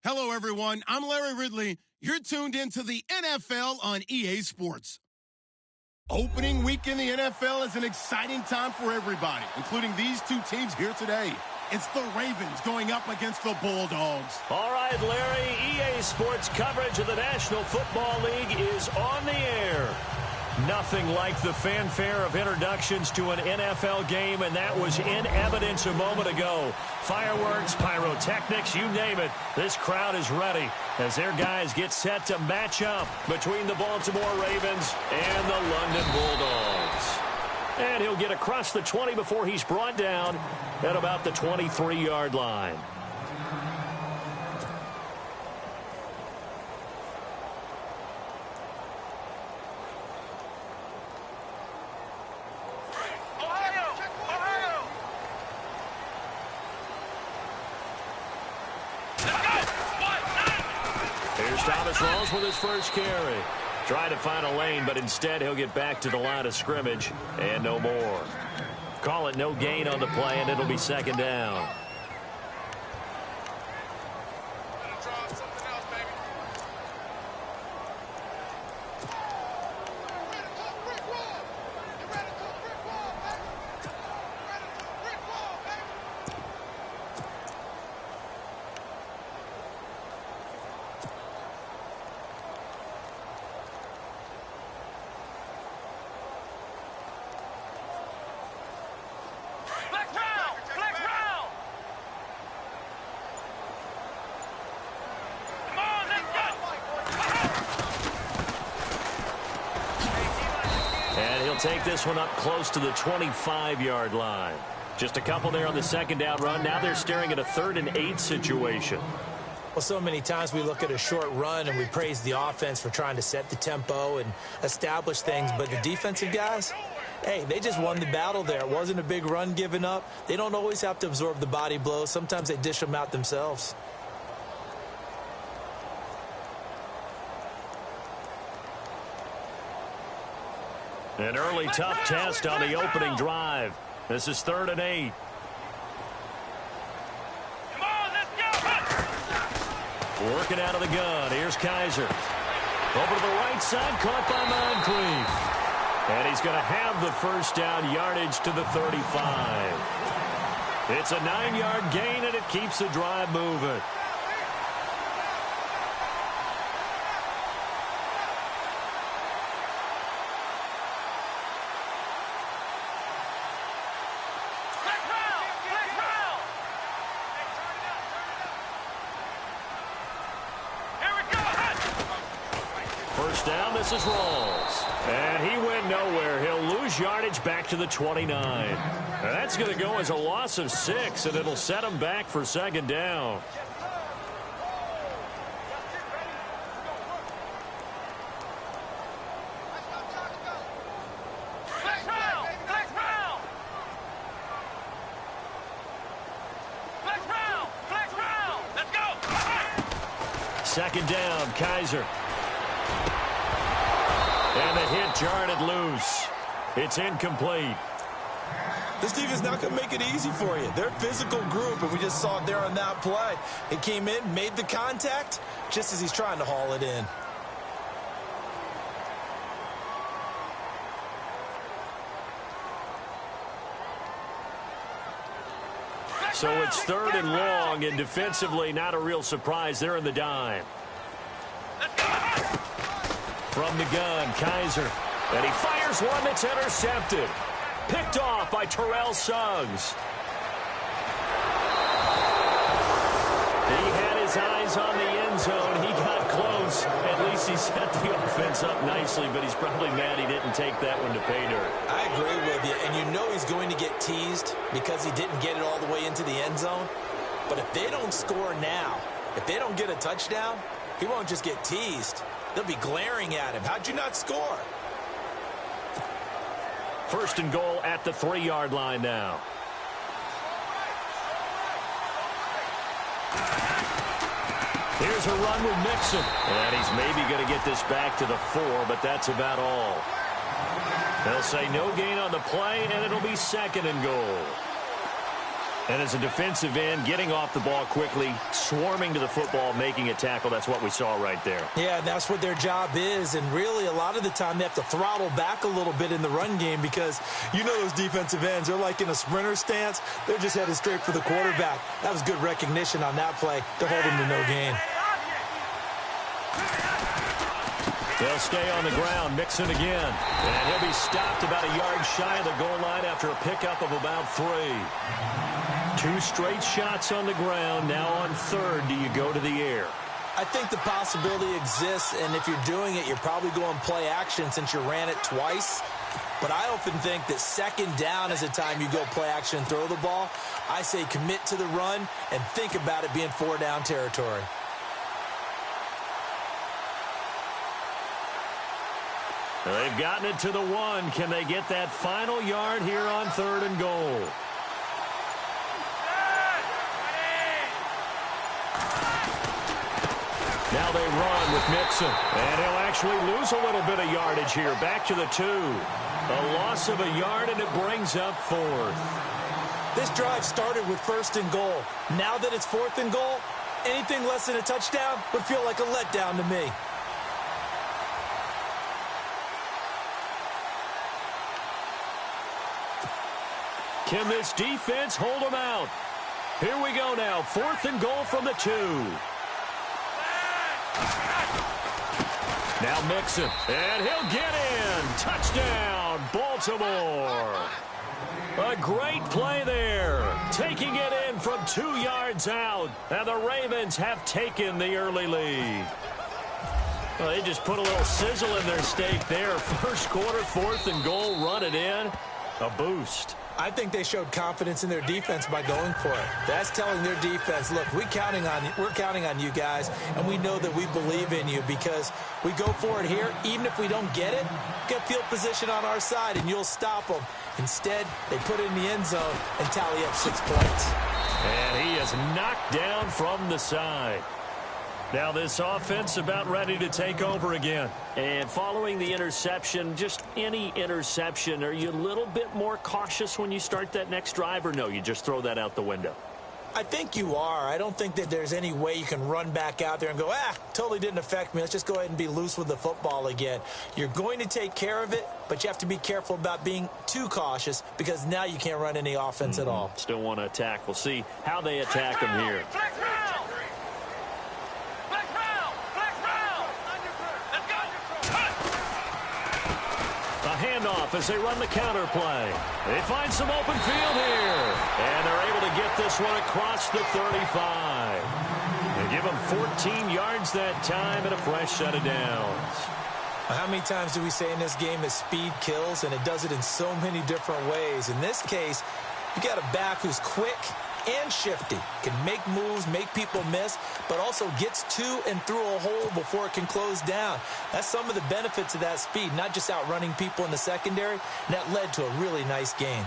Hello, everyone. I'm Larry Ridley. You're tuned into the NFL on EA Sports. Opening week in the NFL is an exciting time for everybody, including these two teams here today. It's the Ravens going up against the Bulldogs. All right, Larry, EA Sports coverage of the National Football League is on the air. Nothing like the fanfare of introductions to an NFL game, and that was in evidence a moment ago. Fireworks, pyrotechnics, you name it. This crowd is ready as their guys get set to match up between the Baltimore Ravens and the London Bulldogs. And he'll get across the 20 before he's brought down at about the 23-yard line. Rolls with his first carry. Trying to find a lane, but instead he'll get back to the line of scrimmage and no more. Call it no gain on the play, and it'll be second down. Take this one up close to the 25-yard line. Just a couple there on the second down run. Now they're staring at a 3rd and 8 situation. Well, so many times we look at a short run and we praise the offense for trying to set the tempo and establish things, but the defensive guys, hey, they just won the battle there. It wasn't a big run given up. They don't always have to absorb the body blows. Sometimes they dish them out themselves. An early tough test on the opening drive. This is 3rd and 8. Come on, let's go! Working out of the gun. Here's Kaiser. Over to the right side, caught by Moncrief. And he's going to have the first down, yardage to the 35. It's a 9-yard gain, and it keeps the drive moving. This is Rawls. And he went nowhere. He'll lose yardage back to the 29. That's going to go as a loss of 6, and it'll set him back for second down. Second down, Kaiser. And the hit jarred it loose. It's incomplete. This defense not going to make it easy for you. They're a physical group, and we just saw it there on that play. It came in, made the contact, just as he's trying to haul it in. So it's 3rd and long, and defensively not a real surprise. They're in the dime. From the gun, Kaiser. And he fires one that's intercepted. Picked off by Terrell Suggs. He had his eyes on the end zone. He got close. At least he set the offense up nicely, but he's probably mad he didn't take that one to pay dirt. I agree with you, and you know he's going to get teased because he didn't get it all the way into the end zone. But if they don't score now, if they don't get a touchdown, he won't just get teased. They'll be glaring at him. How'd you not score? First and goal at the 3-yard line now. Here's a run with Mixon. And he's maybe going to get this back to the 4, but that's about all. They'll say no gain on the play, and it'll be second and goal. And as a defensive end, getting off the ball quickly, swarming to the football, making a tackle, that's what we saw right there. Yeah, and that's what their job is. And really, a lot of the time, they have to throttle back a little bit in the run game because you know those defensive ends, they're like in a sprinter stance. They're just headed straight for the quarterback. That was good recognition on that play to hold him to no gain. They'll stay on the ground, Mixon again. And he'll be stopped about a yard shy of the goal line after a pickup of about 3. 2 straight shots on the ground. Now on third, do you go to the air? I think the possibility exists, and if you're doing it, you're probably going play action since you ran it twice. But I often think that second down is the time you go play action and throw the ball. I say commit to the run and think about it being 4-down territory. They've gotten it to the 1. Can they get that final yard here on 3rd and goal? Now they run with Mixon, and he'll actually lose a little bit of yardage here. Back to the 2. A loss of a yard, and it brings up 4th. This drive started with 1st and goal. Now that it's 4th and goal, anything less than a touchdown would feel like a letdown to me. Can this defense hold them out? Here we go now. 4th and goal from the 2. Now Mixon, and he'll get in. Touchdown, Baltimore. A great play there. Taking it in from 2 yards out. And the Ravens have taken the early lead. Well, they just put a little sizzle in their steak there. First quarter, 4th and goal, run it in. A boost. I think they showed confidence in their defense by going for it. That's telling their defense, look, we're counting on you guys, and we know that we believe in you because we go for it here. Even if we don't get it, get field position on our side, and you'll stop them. Instead, they put it in the end zone and tally up 6 points. And he is knocked down from the side. Now this offense about ready to take over again. And following the interception, just any interception, are you a little bit more cautious when you start that next drive, or no, you just throw that out the window? I think you are. I don't think that there's any way you can run back out there and go, totally didn't affect me. Let's just go ahead and be loose with the football again. You're going to take care of it, but you have to be careful about being too cautious because now you can't run any offense at all. Still want to attack. We'll see how they attack them here. Handoff as they run the counter play. They find some open field here. And they're able to get this one across the 35. They give them 14 yards that time and a fresh set of downs. How many times do we say in this game that speed kills, and it does it in so many different ways? In this case, you got a back who's quick and shifty, can make moves, make people miss, but also gets to and through a hole before it can close down. That's some of the benefits of that speed, not just outrunning people in the secondary, and that led to a really nice gain.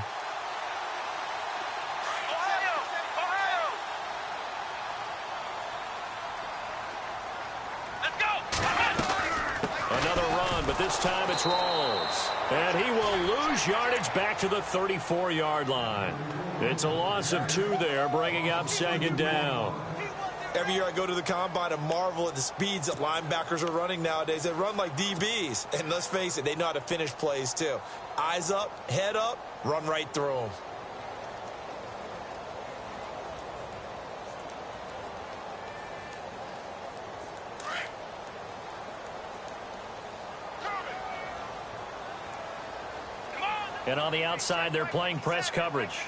Another run, but this time it's Rawls. And he will lose yardage back to the 34-yard line. It's a loss of 2 there, bringing up 2nd down. Every year I go to the combine and marvel at the speeds that linebackers are running nowadays. They run like DBs. And let's face it, they know how to finish plays too. Eyes up, head up, run right through them. And on the outside, they're playing press coverage.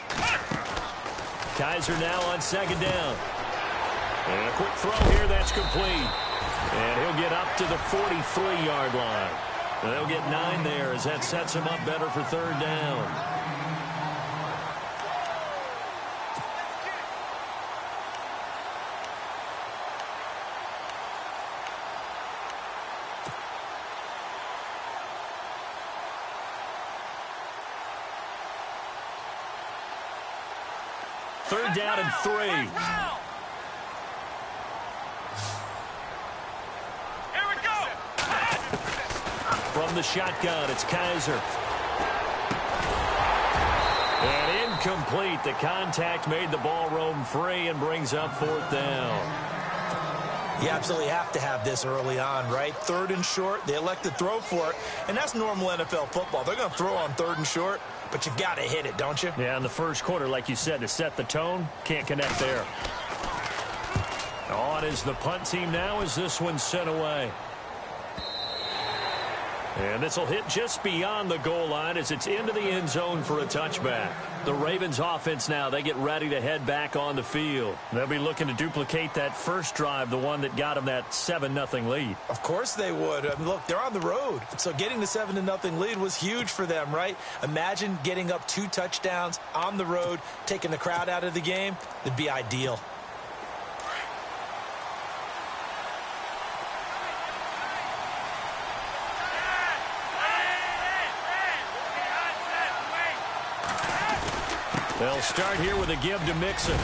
Kaiser now on 2nd down. And a quick throw here, that's complete. And he'll get up to the 43-yard line. And they'll get 9 there as that sets him up better for 3rd down. Third down and 3. Here we go. From the shotgun, it's Kaiser. And Incomplete. The contact made the ball roam free and brings up 4th down. You absolutely have to have this early on, right? 3rd and short, they elect to throw for it, and that's normal NFL football. They're going to throw on 3rd and short, but you've got to hit it, don't you? Yeah, in the first quarter, like you said, to set the tone, can't connect there. On is the punt team now as this one's sent away. And this will hit just beyond the goal line as it's into the end zone for a touchback. The Ravens offense now, they get ready to head back on the field. They'll be looking to duplicate that first drive, the one that got them that 7-0 lead. Of course they would. I mean, look, they're on the road. So getting the 7-0 lead was huge for them, right? Imagine getting up 2 touchdowns on the road, taking the crowd out of the game. It'd be ideal. They'll start here with a give to Mixon.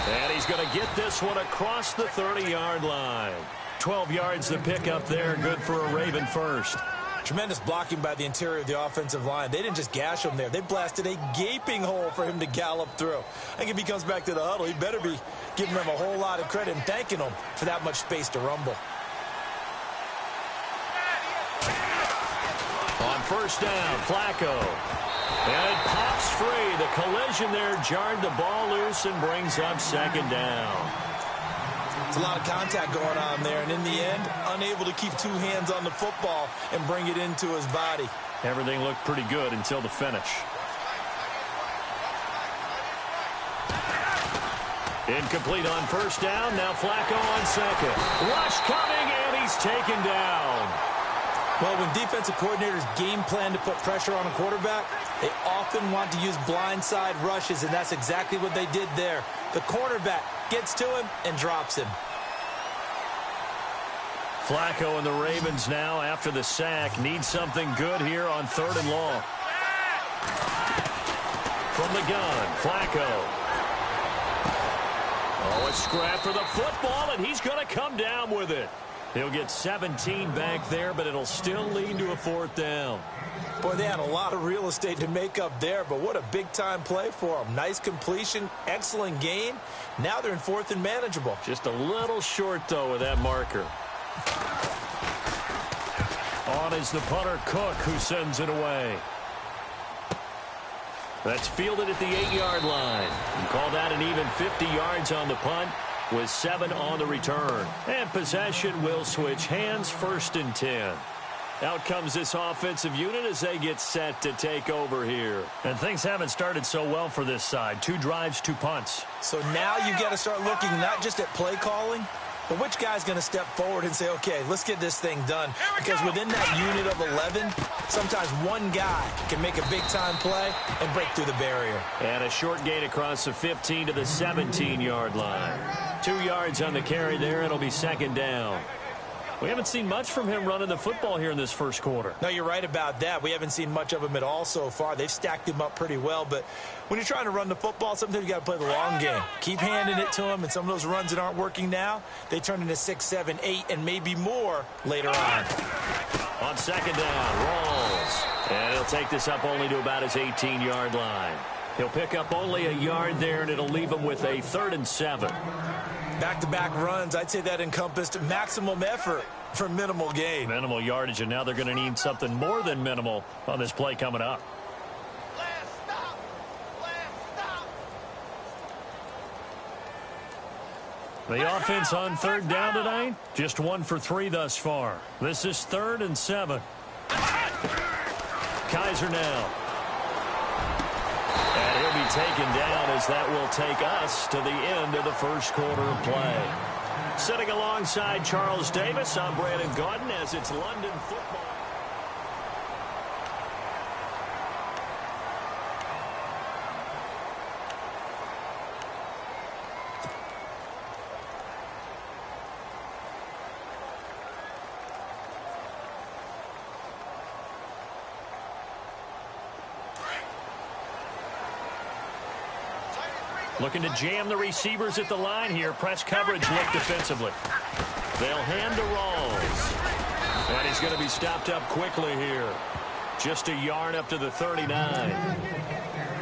And he's going to get this one across the 30-yard line. 12 yards to pick up there. Good for a Raven first. Tremendous blocking by the interior of the offensive line. They didn't just gash him there. They blasted a gaping hole for him to gallop through. I think if he comes back to the huddle, he better be giving them a whole lot of credit and thanking them for that much space to rumble. On first down, Flacco. And it pops free. The collision there jarred the ball loose and brings up 2nd down. It's a lot of contact going on there, and in the end, unable to keep 2 hands on the football and bring it into his body. Everything looked pretty good until the finish. Incomplete on first down. Now Flacco on 2nd. Rush coming, and he's taken down. Well, when defensive coordinators game plan to put pressure on a quarterback, they often want to use blindside rushes, and that's exactly what they did there. The cornerback gets to him and drops him. Flacco and the Ravens now, after the sack, need something good here on 3rd and long. From the gun, Flacco. Oh, a scrap for the football, and he's going to come down with it. He'll get 17 back there, but it'll still lead to a 4th down. Boy, they had a lot of real estate to make up there, but what a big-time play for them. Nice completion, excellent gain. Now they're in 4th and manageable. Just a little short, though, with that marker. On is the punter, Cook, who sends it away. That's fielded at the 8-yard line. And call that an even 50 yards on the punt, with 7 on the return. And possession will switch hands, 1st and 10. Out comes this offensive unit as they get set to take over here. And things haven't started so well for this side. 2 drives, 2 punts. So now you've got to start looking not just at play calling, but which guy's going to step forward and say, okay, let's get this thing done. Because within that unit of 11, sometimes one guy can make a big-time play and break through the barrier. And a short gain across the 15 to the 17-yard line. 2 yards on the carry there. It'll be 2nd down. We haven't seen much from him running the football here in this first quarter. No, you're right about that. We haven't seen much of him at all so far. They've stacked him up pretty well, but when you're trying to run the football, sometimes you got to play the long game. Keep handing it to him, and some of those runs that aren't working now, they turn into 6, 7, 8, and maybe more later on. On 2nd down, rolls. And he'll take this up only to about his 18-yard line. He'll pick up only a yard there, and it'll leave him with a 3rd and 7. Back-to-back runs, I'd say that encompassed maximum effort for minimal gain. Minimal yardage, and now they're going to need something more than minimal on this play coming up. The offense on 3rd down tonight, just 1 for 3 thus far. This is 3rd and 7. Kaiser now. And he'll be taken down as that will take us to the end of the first quarter of play. Sitting alongside Charles Davis, I'm Brandon Gaudin as it's London football. Looking to jam the receivers at the line here. Press coverage look defensively. They'll hand to Rawls. And he's going to be stopped up quickly here. Just a yard up to the 39.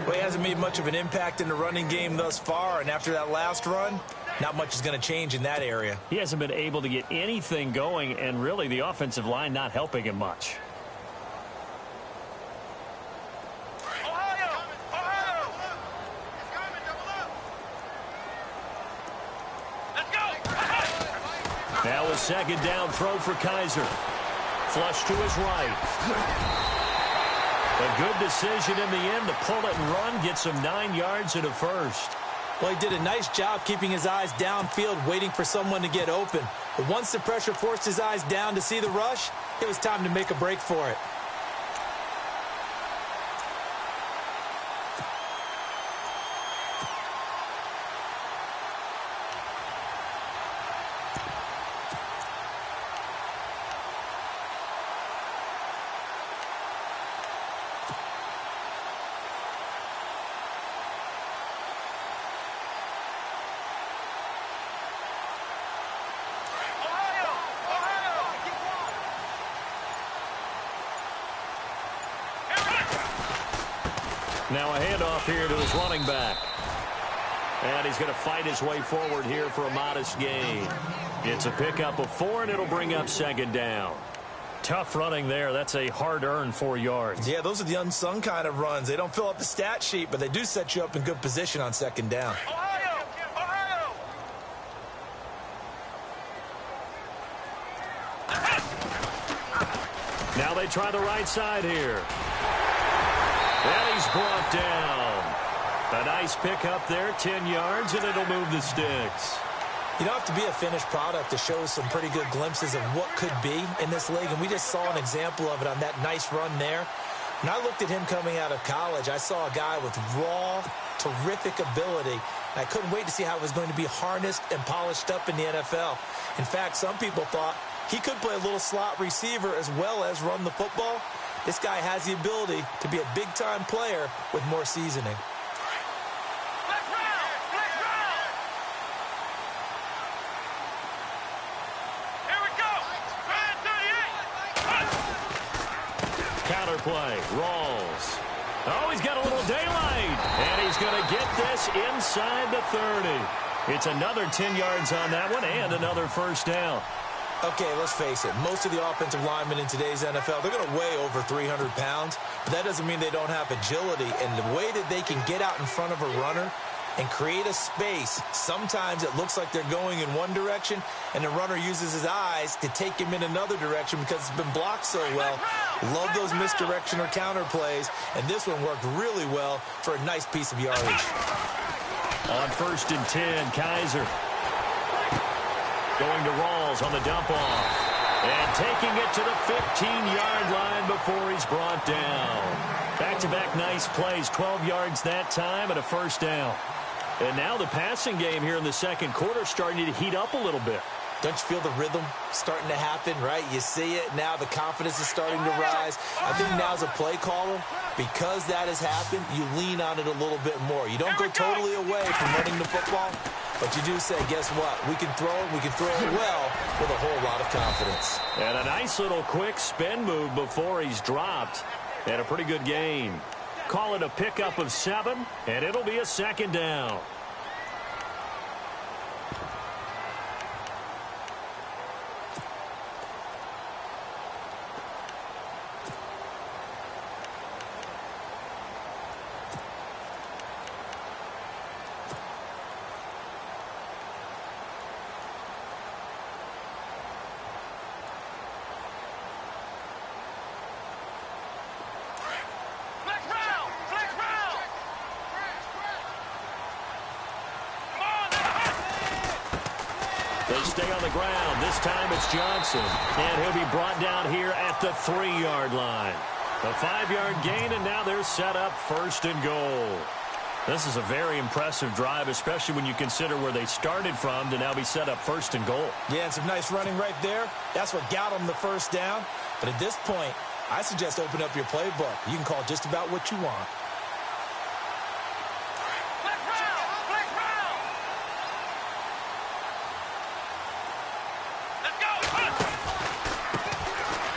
Well, he hasn't made much of an impact in the running game thus far, and after that last run, not much is going to change in that area. He hasn't been able to get anything going, and really the offensive line not helping him much. Now a second down throw for Kaiser. Flush to his right. A good decision in the end to pull it and run, get some 9 yards and a first. Well, he did a nice job keeping his eyes downfield, waiting for someone to get open. But once the pressure forced his eyes down to see the rush, it was time to make a break for it. Now a handoff here to his running back. And he's going to fight his way forward here for a modest gain. It's a pickup of 4, and it'll bring up second down. Tough running there. That's a hard-earned 4 yards. Yeah, those are the unsung kind of runs. They don't fill up the stat sheet, but they do set you up in good position on second down. Now they try the right side here. And he's brought down. A nice pickup there, 10 yards, and it'll move the sticks. You don't have to be a finished product to show some pretty good glimpses of what could be in this league, and we just saw an example of it on that nice run there. When I looked at him coming out of college, I saw a guy with raw, terrific ability, and I couldn't wait to see how it was going to be harnessed and polished up in the NFL. In fact, some people thought he could play a little slot receiver as well as run the football. This guy has the ability to be a big-time player with more seasoning. Counter play, Rawls. Oh, he's got a little daylight, and he's going to get this inside the 30. It's another 10 yards on that one and another first down. Okay, let's face it. Most of the offensive linemen in today's NFL, they're going to weigh over 300 pounds, but that doesn't mean they don't have agility. And the way that they can get out in front of a runner and create a space, sometimes it looks like they're going in one direction, and the runner uses his eyes to take him in another direction because it's been blocked so well. Love those misdirection or counter plays, and this one worked really well for a nice piece of yardage. On 1st and 10, Kaiser. Going to Rawls on the dump-off. And taking it to the 15-yard line before he's brought down. Back-to-back nice plays, 12 yards that time and a first down. And now the passing game here in the second quarter starting to heat up a little bit. Don't you feel the rhythm starting to happen, right? You see it now. The confidence is starting to rise. I think now as a play caller, because that has happened, you lean on it a little bit more. You don't go totally away from running the football, but you do say, guess what? We can throw it. We can throw it well with a whole lot of confidence. And a nice little quick spin move before he's dropped. And a pretty good gain. Call it a pickup of 7, and it'll be a second down. They stay on the ground. This time it's Johnson. And he'll be brought down here at the 3-yard line. A 5-yard gain, and now they're set up 1st and goal. This is a very impressive drive, especially when you consider where they started from to now be set up 1st and goal. Yeah, and some nice running right there. That's what got them the first down. But at this point, I suggest open up your playbook. You can call just about what you want.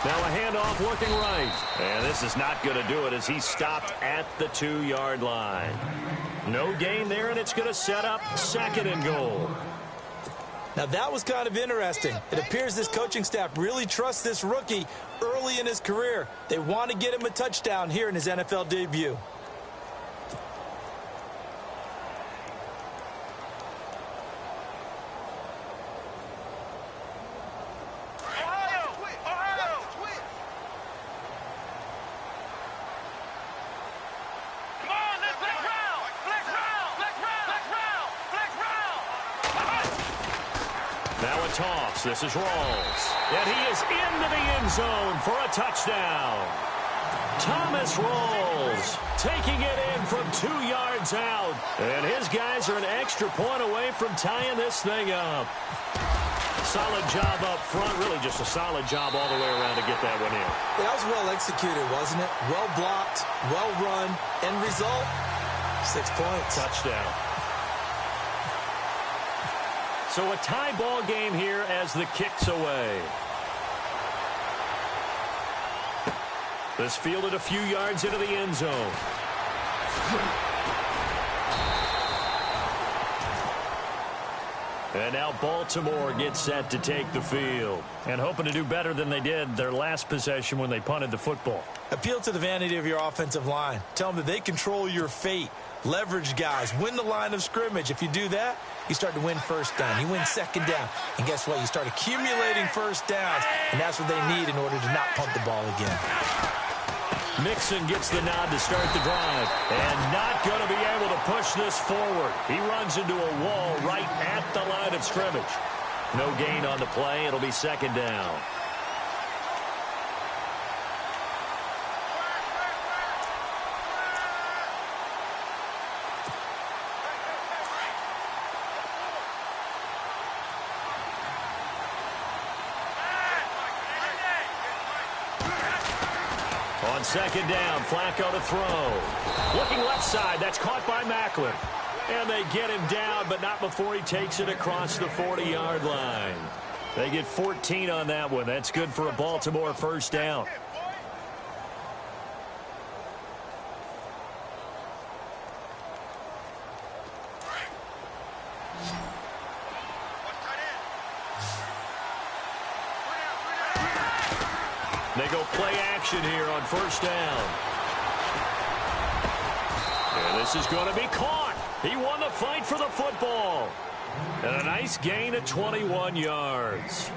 Now a handoff looking right. And this is not going to do it as he stopped at the 2-yard line. No gain there, and it's going to set up 2nd and goal. Now, that was kind of interesting. It appears this coaching staff really trusts this rookie early in his career. They want to get him a touchdown here in his NFL debut. Now a toss. This is Rawls. And he is into the end zone for a touchdown. Thomas Rawls taking it in from 2 yards out. And his guys are an extra point away from tying this thing up. Solid job up front. Really just a solid job all the way around to get that one in. That was well executed, wasn't it? Well blocked, well run. End result, 6 points. Touchdown. So a tie ball game here as the kick's away. This fielded a few yards into the end zone. And now Baltimore gets set to take the field. And hoping to do better than they did their last possession when they punted the football. Appeal to the vanity of your offensive line. Tell them that they control your fate. Leverage guys. Win the line of scrimmage. If you do that, you start to win first down. You win second down. And guess what? You start accumulating first downs. And that's what they need in order to not punt the ball again. Mixon gets the nod to start the drive. And not going to be able to push this forward. He runs into a wall right at the line of scrimmage. No gain on the play. It'll be 2nd down. On 2nd down, Flacco to throw. Looking left side, that's caught by Macklin. And they get him down, but not before he takes it across the 40-yard line. They get 14 on that one. That's good for a Baltimore first down. They go play action here on 1st down. And this is going to be caught. He won the fight for the football. And a nice gain of 21 yards.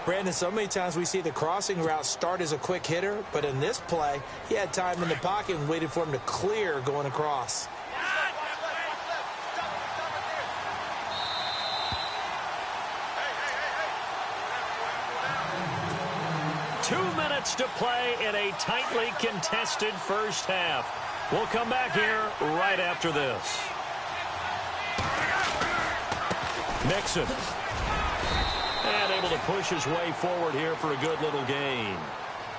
Brandon, so many times we see the crossing route start as a quick hitter, but in this play, he had time in the pocket and waited for him to clear going across. To play in a tightly contested first half. We'll come back here right after this. Mixon. And able to push his way forward here for a good little gain.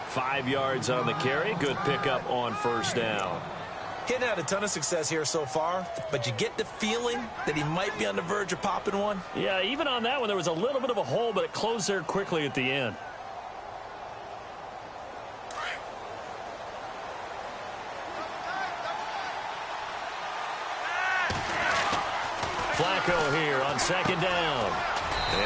5 yards on the carry. Good pickup on 1st down. He hadn't had a ton of success here so far, but you get the feeling that he might be on the verge of popping one. Yeah, even on that one, there was a little bit of a hole, but it closed there quickly at the end. Flacco here on 2nd down.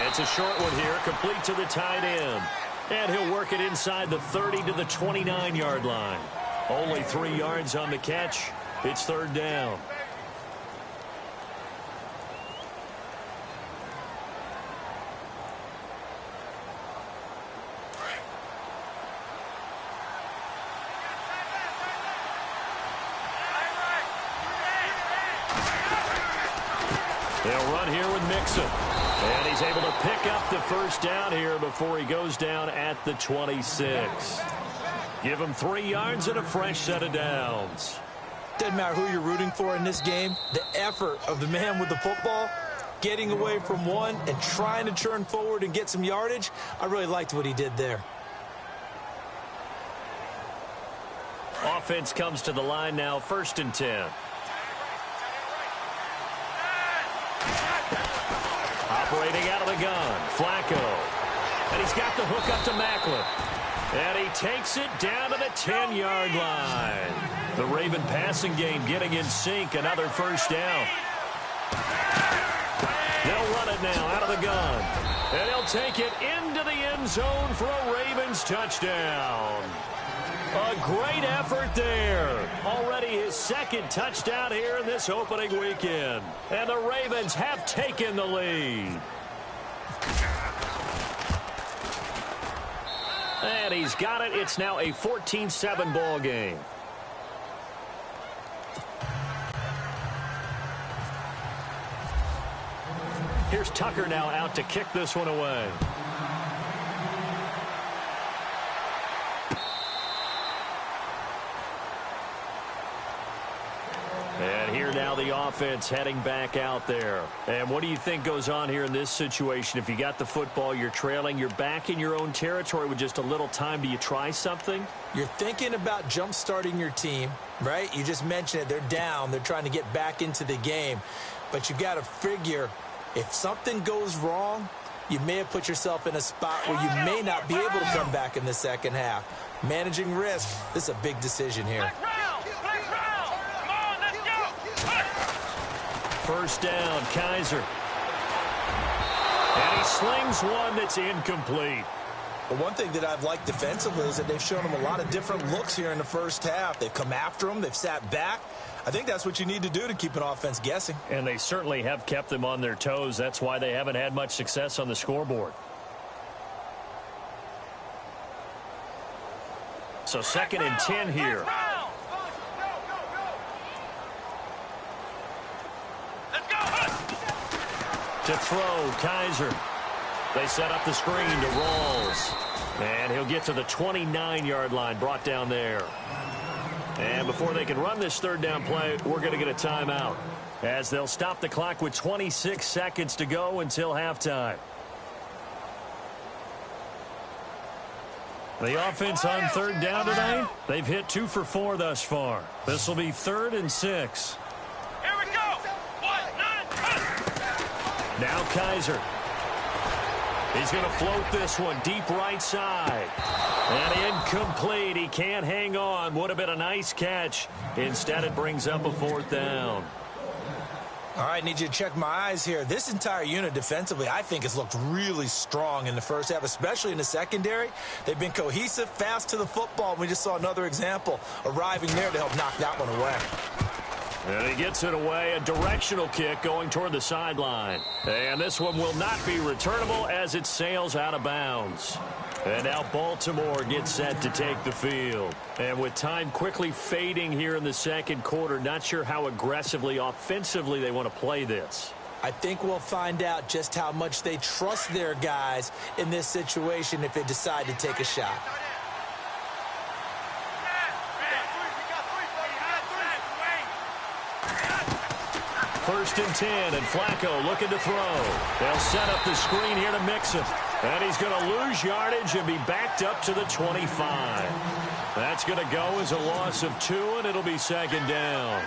It's a short one here, complete to the tight end. And he'll work it inside the 30 to the 29-yard line. Only 3 yards on the catch. It's 3rd down. They'll run here with Mixon. And he's able to pick up the 1st down here before he goes down at the 26. Give him 3 yards and a fresh set of downs. Doesn't matter who you're rooting for in this game. The effort of the man with the football, getting away from one and trying to turn forward and get some yardage, I really liked what he did there. Offense comes to the line now, 1st and 10. Operating out of the gun, Flacco. And he's got the hook up to Macklin. And he takes it down to the 10-yard line. The Raven passing game getting in sync. Another first down. They'll run it now out of the gun. And he'll take it into the end zone for a Ravens touchdown. A great effort there. Already his second touchdown here in this opening weekend. And the Ravens have taken the lead. And he's got it. It's now a 14-7 ball game. Here's Tucker now out to kick this one away. And here now the offense heading back out there. And what do you think goes on here in this situation? If you got the football, you're trailing, you're back in your own territory with just a little time. Do you try something? You're thinking about jump-starting your team, right? You just mentioned it. They're down. They're trying to get back into the game. But you got to figure if something goes wrong, you may have put yourself in a spot where you may not be able to come back in the second half. Managing risk, this is a big decision here. First down, Kaiser. And he slings one that's incomplete. But one thing that I've liked defensively is that they've shown him a lot of different looks here in the first half. They've come after him. They've sat back. I think that's what you need to do to keep an offense guessing. And they certainly have kept them on their toes. That's why they haven't had much success on the scoreboard. So 2nd and 10 here. To throw, Kaiser. They set up the screen to Rawls. And he'll get to the 29-yard line, brought down there. And before they can run this third down play, we're going to get a timeout, as they'll stop the clock with 26 seconds to go until halftime. The offense on third down tonight, they've hit 2 for 4 thus far. This will be 3rd and 6. Here we go. 1, 9, now Kaiser. He's going to float this one deep right side. And incomplete. He can't hang on. Would have been a nice catch. Instead, it brings up a 4th down. All right, need you to check my eyes here. This entire unit defensively, I think, has looked really strong in the first half, especially in the secondary. They've been cohesive, fast to the football. We just saw another example arriving there to help knock that one away. And he gets it away, a directional kick going toward the sideline. And this one will not be returnable as it sails out of bounds. And now Baltimore gets set to take the field. And with time quickly fading here in the second quarter, not sure how aggressively, offensively they want to play this. I think we'll find out just how much they trust their guys in this situation if they decide to take a shot. First and 10, and Flacco looking to throw. They'll set up the screen here to Mixon. And he's going to lose yardage and be backed up to the 25. That's going to go as a loss of 2, and it'll be 2nd down.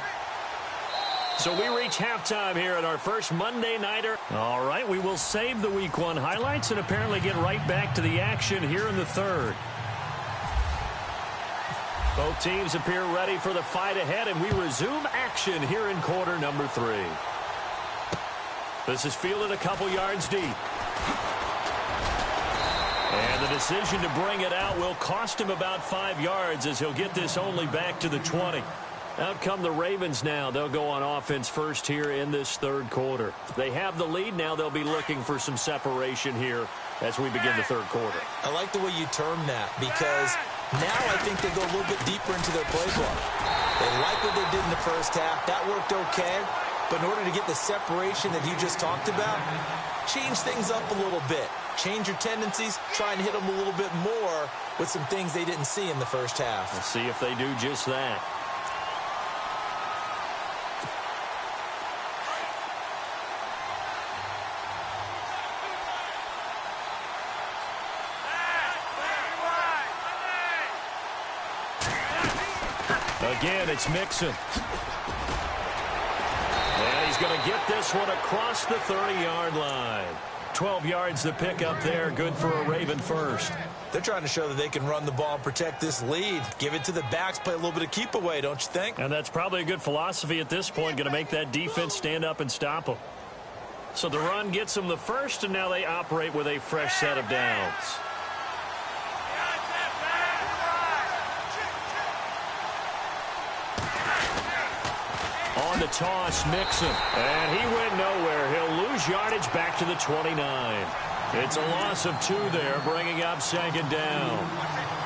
So we reach halftime here at our first Monday Nighter. All right, we will save the Week 1 highlights and apparently get right back to the action here in the 3rd. Both teams appear ready for the fight ahead, and we resume action here in quarter number 3. This is fielded a couple yards deep. And the decision to bring it out will cost him about 5 yards as he'll get this only back to the 20. Out come the Ravens now. They'll go on offense first here in this 3rd quarter. They have the lead now. They'll be looking for some separation here as we begin the 3rd quarter. I like the way you term that because now I think they go a little bit deeper into their playbook. They like what they did in the first half. That worked okay. But in order to get the separation that you just talked about, change things up a little bit. Change your tendencies. Try and hit them a little bit more with some things they didn't see in the first half. We'll see if they do just that. Again, it's Mixon. And he's going to get this one across the 30-yard line. 12 yards to pick up there. Good for a Raven first. They're trying to show that they can run the ball and protect this lead. Give it to the backs, play a little bit of keep away, don't you think? And that's probably a good philosophy at this point, going to make that defense stand up and stop them. So the run gets them the first, and now they operate with a fresh set of downs. On the toss, Mixon. And he went nowhere. He'll lose yardage back to the 29. It's a loss of 2 there, bringing up second down.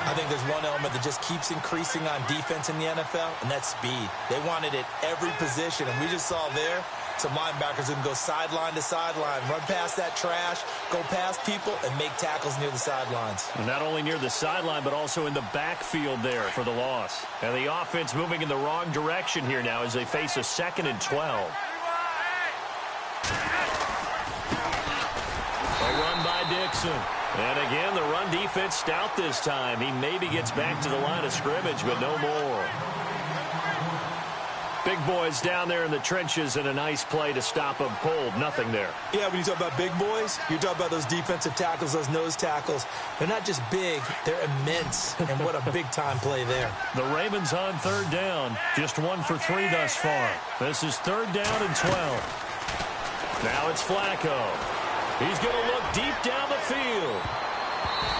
I think there's one element that just keeps increasing on defense in the NFL, and that's speed. They want it at every position, and we just saw there some linebackers who can go sideline to sideline, run past that trash, go past people, and make tackles near the sidelines. And not only near the sideline, but also in the backfield there for the loss. And the offense moving in the wrong direction here now as they face a 2nd and 12. A run by Dixon. And again, the run defense stout this time. He maybe gets back to the line of scrimmage, but no more. Big boys down there in the trenches, and a nice play to stop them cold. Nothing there. Yeah, when you talk about big boys, you talk about those defensive tackles, those nose tackles. They're not just big, they're immense. And what a big-time play there. The Ravens on 3rd down. Just 1 for 3 thus far. This is 3rd down and 12. Now it's Flacco. He's going to look deep down the field.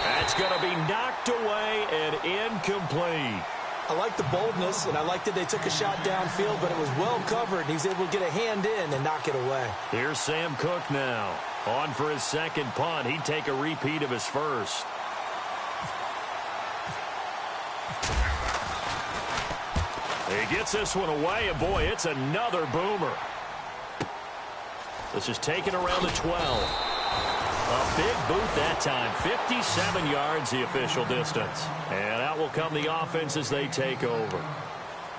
That's going to be knocked away and incomplete. I like the boldness, and I like that they took a shot downfield, but it was well covered. He's able to get a hand in and knock it away. Here's Sam Cook now. On for his 2nd punt. He'd take a repeat of his first. He gets this one away, and boy, it's another boomer. This is taken around the 12. A big boot that time. 57 yards the official distance. And out will come the offense as they take over.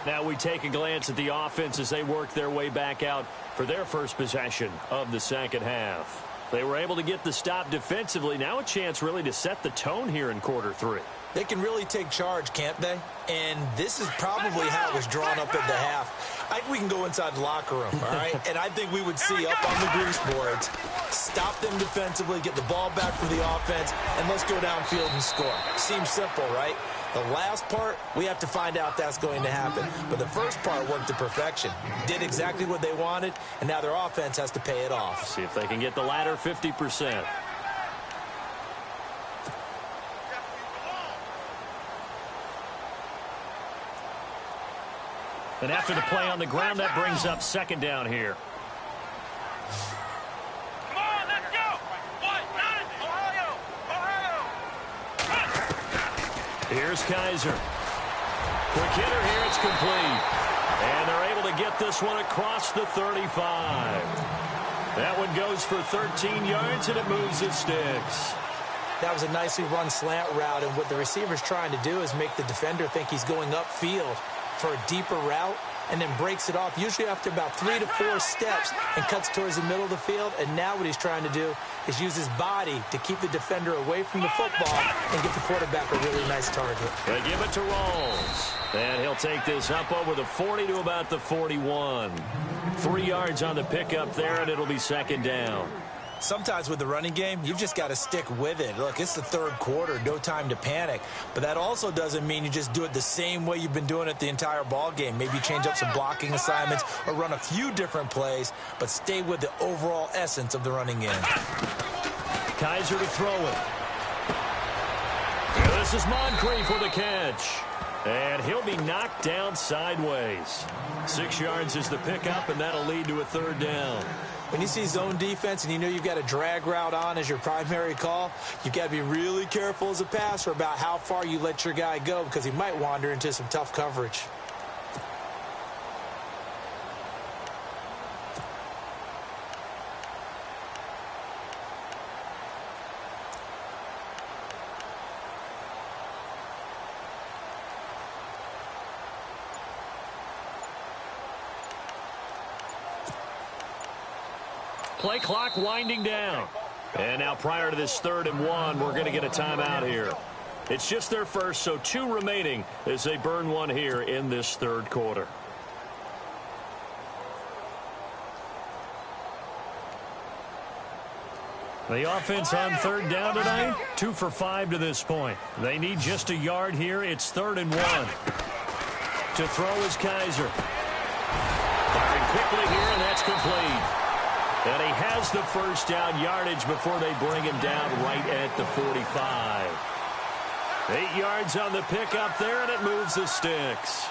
Now we take a glance at the offense as they work their way back out for their first possession of the second half. They were able to get the stop defensively. Now a chance really to set the tone here in quarter 3. They can really take charge, can't they? And this is probably how it was drawn up at the half. I think we can go inside the locker room, all right? And I think we would see up on the grease boards, stop them defensively, get the ball back for the offense, and let's go downfield and score. Seems simple, right? The last part, we have to find out that's going to happen. But the first part worked to perfection. Did exactly what they wanted, and now their offense has to pay it off. See if they can get the latter 50%. And after the play on the ground, that brings up second down here. Come on, let's go. 1-9, Ohio. Here's Kaiser. Quick hitter here, it's complete. And they're able to get this one across the 35. That one goes for 13 yards, and it moves his sticks. That was a nicely run slant route, and what the receiver's trying to do is make the defender think he's going upfield for a deeper route, and then breaks it off, usually after about 3 to 4 steps, and cuts towards the middle of the field. And now what he's trying to do is use his body to keep the defender away from the football and give the quarterback a really nice target. They give it to Rawls. And he'll take this up over the 40 to about the 41. 3 yards on the pickup there, and it'll be second down. Sometimes with the running game, you've just got to stick with it. Look, it's the 3rd quarter, no time to panic. But that also doesn't mean you just do it the same way you've been doing it the entire ball game. Maybe change up some blocking assignments or run a few different plays, but stay with the overall essence of the running game. Kaiser to throw it. And this is Moncrief for the catch. And he'll be knocked down sideways. 6 yards is the pickup, and that'll lead to a 3rd down. When you see zone defense and you know you've got a drag route on as your primary call, you've got to be really careful as a passer about how far you let your guy go, because he might wander into some tough coverage. Play clock winding down. And now prior to this 3rd and 1, we're going to get a timeout here. It's just their first, so 2 remaining as they burn one here in this 3rd quarter. The offense on third down tonight, 2 for 5 to this point. They need just a yard here. It's 3rd and 1. To throw is Kaiser. Firing quickly here, and that's complete. And he has the first down yardage before they bring him down right at the 45. 8 yards on the pickup there, and it moves the sticks.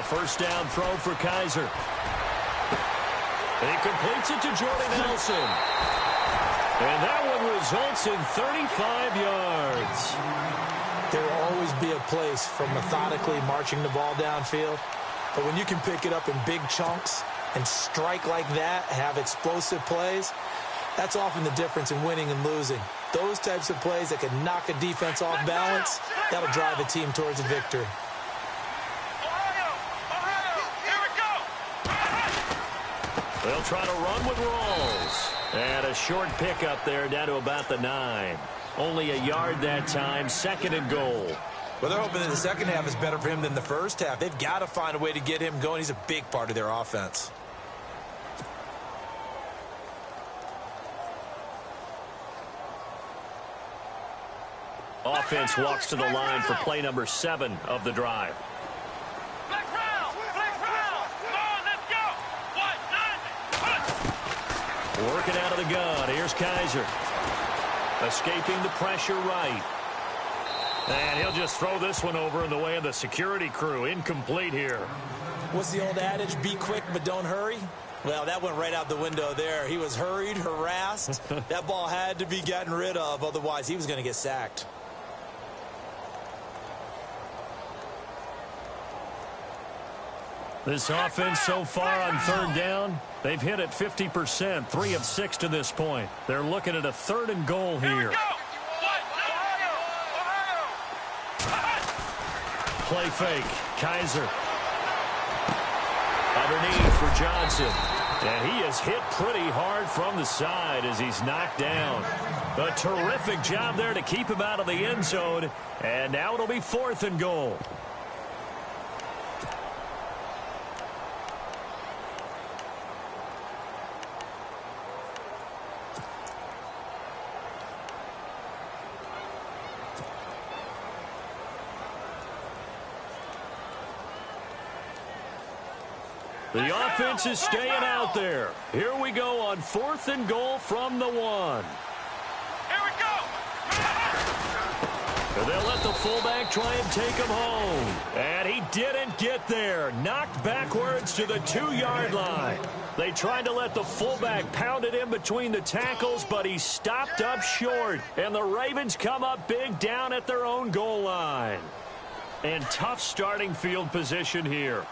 First down throw for Kaiser. He completes it to Jordy Nelson. And that one results in 35 yards. There will always be a place for methodically marching the ball downfield. But when you can pick it up in big chunks and strike like that, have explosive plays, that's often the difference in winning and losing. Those types of plays that can knock a defense off balance, that'll drive a team towards a victory. They'll try to run with Rawls. And a short pickup there down to about the 9. Only a yard that time, 2nd and goal. Well, they're hoping that the second half is better for him than the first half. They've got to find a way to get him going. He's a big part of their offense. Offense walks to the line for play number 7 of the drive. Working out of the gun. Here's Kaiser. Escaping the pressure right. And he'll just throw this one over in the way of the security crew. Incomplete here. What's the old adage? Be quick, but don't hurry. Well, that went right out the window there. He was hurried, harassed. That ball had to be gotten rid of. Otherwise, he was going to get sacked. This offense so far on third down, they've hit it 50%, 3 of 6 to this point. They're looking at a 3rd and goal here. Play fake. Kaiser. Underneath for Johnson. And he is hit pretty hard from the side as he's knocked down. A terrific job there to keep him out of the end zone. And now it'll be 4th and goal. The offense is staying out there. Here we go on 4th and goal from the 1. Here we go. And they'll let the fullback try and take him home. And he didn't get there. Knocked backwards to the 2-yard line. They tried to let the fullback pound it in between the tackles, but he stopped up short. And the Ravens come up big down at their own goal line. And tough starting field position here.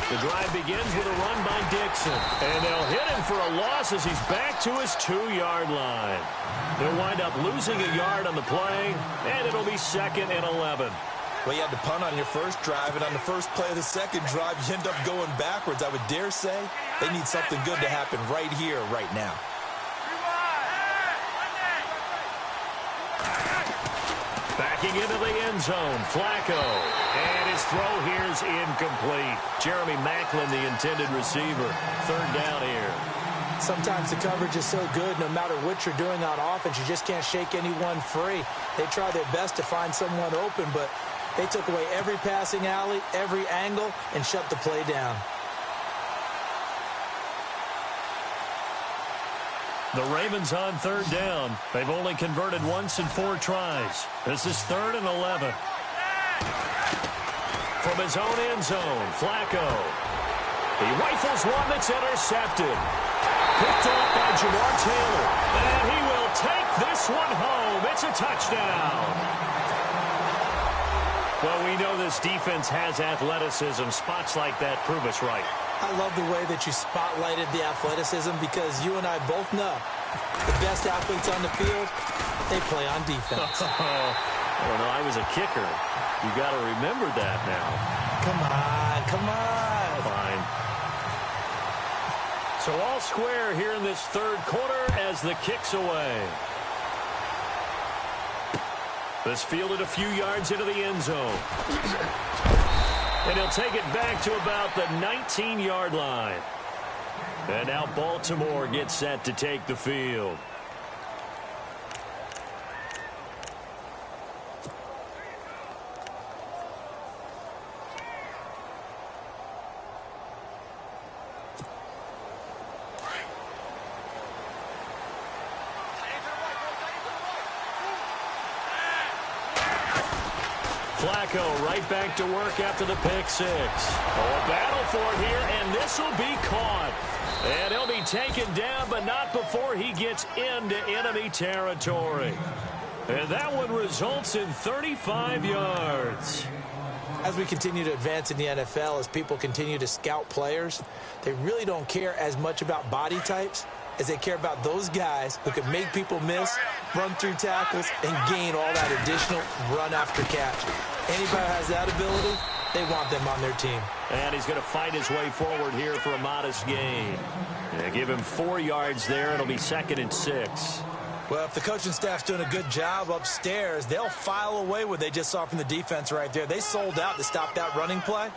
The drive begins with a run by Dixon. And they'll hit him for a loss as he's back to his 2-yard line. They'll wind up losing a yard on the play, and it'll be 2nd and 11. Well, you had to punt on your first drive, and on the first play of the second drive, you end up going backwards. I would dare say they need something good to happen right here, right now. Backing into the end zone, Flacco. And his throw here is incomplete. Jeremy Maclin, the intended receiver. 3rd down here. Sometimes the coverage is so good, no matter what you're doing on offense, you just can't shake anyone free. They try their best to find someone open, but they took away every passing alley, every angle, and shut the play down. The Ravens on 3rd down. They've only converted once in 4 tries. This is 3rd and 11. From his own end zone, Flacco. He rifles one that's intercepted. Picked off by Jamar Taylor. And he will take this one home. It's a touchdown. Well, we know this defense has athleticism. Spots like that prove us right. I love the way that you spotlighted the athleticism because you and I both know the best athletes on the field, they play on defense. I don't know. I was a kicker. You got to remember that now. Come on, come on. Fine. So all square here in this third quarter as the kick's away. This fielded a few yards into the end zone. And he'll take it back to about the 19-yard line. And now Baltimore gets set to take the field. Flacco right back to work after the pick six. Oh, a battle for it here, and this will be caught. And he'll be taken down, but not before he gets into enemy territory. And that one results in 35 yards. As we continue to advance in the NFL, as people continue to scout players, they really don't care as much about body types as they care about those guys who can make people miss, run through tackles, and gain all that additional run after catch. Anybody who has that ability, they want them on their team. And he's going to fight his way forward here for a modest gain. Give him 4 yards there. It'll be 2nd and 6. Well, if the coaching staff's doing a good job upstairs, they'll file away what they just saw from the defense right there. They sold out to stop that running play.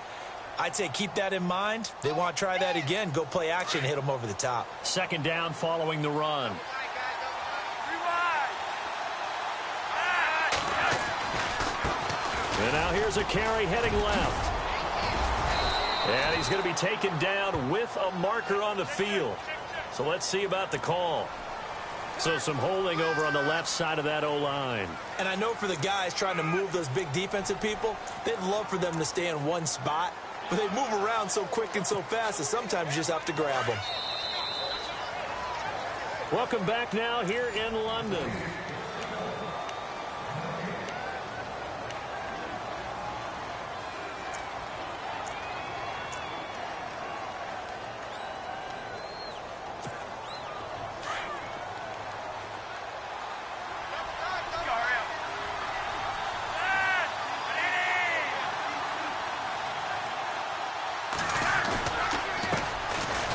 I'd say keep that in mind. They want to try that again. Go play action, hit them over the top. 2nd down following the run. And now here's a carry heading left. And he's going to be taken down with a marker on the field. So let's see about the call. So some holding over on the left side of that O-line. And I know for the guys trying to move those big defensive people, they'd love for them to stay in one spot. But they move around so quick and so fast that sometimes you just have to grab them. Welcome back now here in London.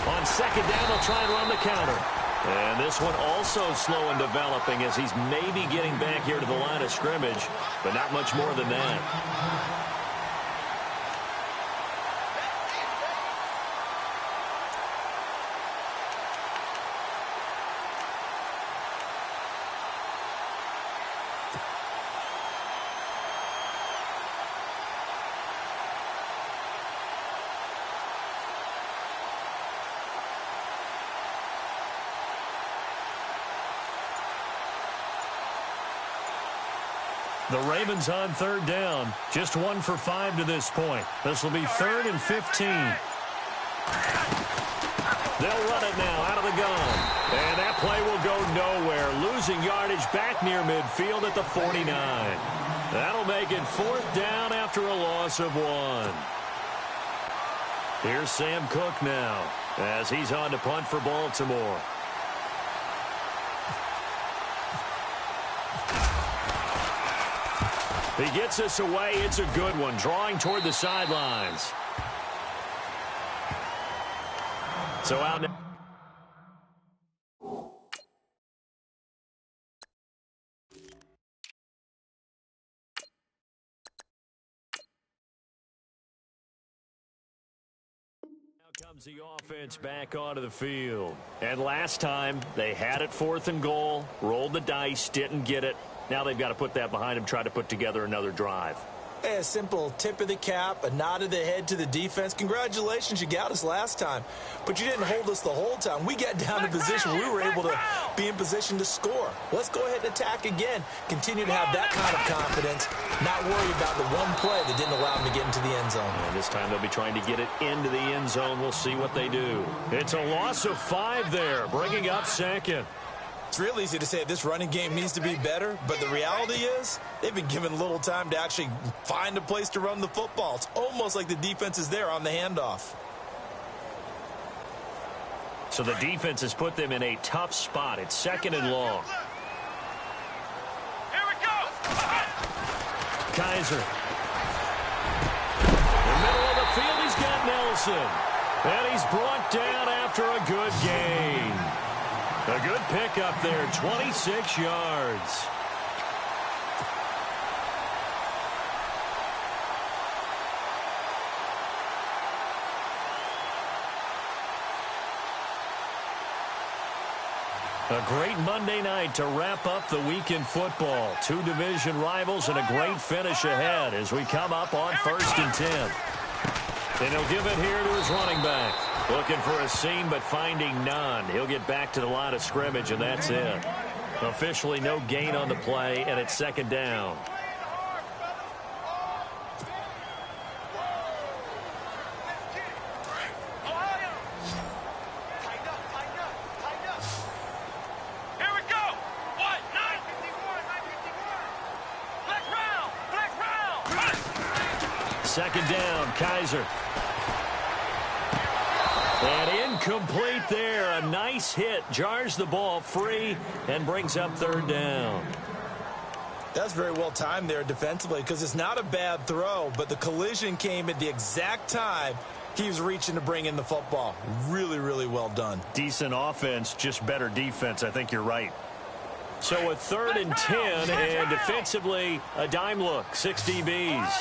On 2nd down, they'll try and run the counter. And this one also slow in developing as he's maybe getting back here to the line of scrimmage, but not much more than that. The Ravens on 3rd down. Just 1 for 5 to this point. This will be 3rd and 15. They'll run it now out of the gun. And that play will go nowhere. Losing yardage back near midfield at the 49. That'll make it 4th down after a loss of 1. Here's Sam Cook now as he's on to punt for Baltimore. He gets us away. It's a good one. Drawing toward the sidelines. So out now. Now comes the offense back onto the field. And last time they had it 4th and goal, rolled the dice, didn't get it. Now they've got to put that behind them, try to put together another drive. Hey, a simple tip of the cap, a nod of the head to the defense. Congratulations, you got us last time. But you didn't hold us the whole time. We got down to position where we were able to be in position to score. Let's go ahead and attack again. Continue to have that kind of confidence. Not worry about the one play that didn't allow them to get into the end zone. And this time they'll be trying to get it into the end zone. We'll see what they do. It's a loss of 5 there, bringing up 2nd. It's real easy to say this running game needs to be better, but the reality is they've been given little time to actually find a place to run the football. It's almost like the defense is there on the handoff. So the defense has put them in a tough spot. It's 2nd and long. Here we go. Kaiser. In the middle of the field, he's got Nelson. And he's brought down after a good gain. A good pickup there, 26 yards. A great Monday night to wrap up the week in football. 2 division rivals and a great finish ahead as we come up on 1st and 10. And he'll give it here to his running back. Looking for a seam, but finding none. He'll get back to the line of scrimmage, and that's it. Officially no gain on the play, and it's 2nd down. Here we go. What? 9:51. 2nd down, Kaiser. And incomplete there. A nice hit. Jars the ball free and brings up 3rd down. That's very well timed there defensively because it's not a bad throw, but the collision came at the exact time he was reaching to bring in the football. Really, really well done. Decent offense, just better defense. I think you're right. So a 3rd and 10, and defensively, a dime look. 6 DBs.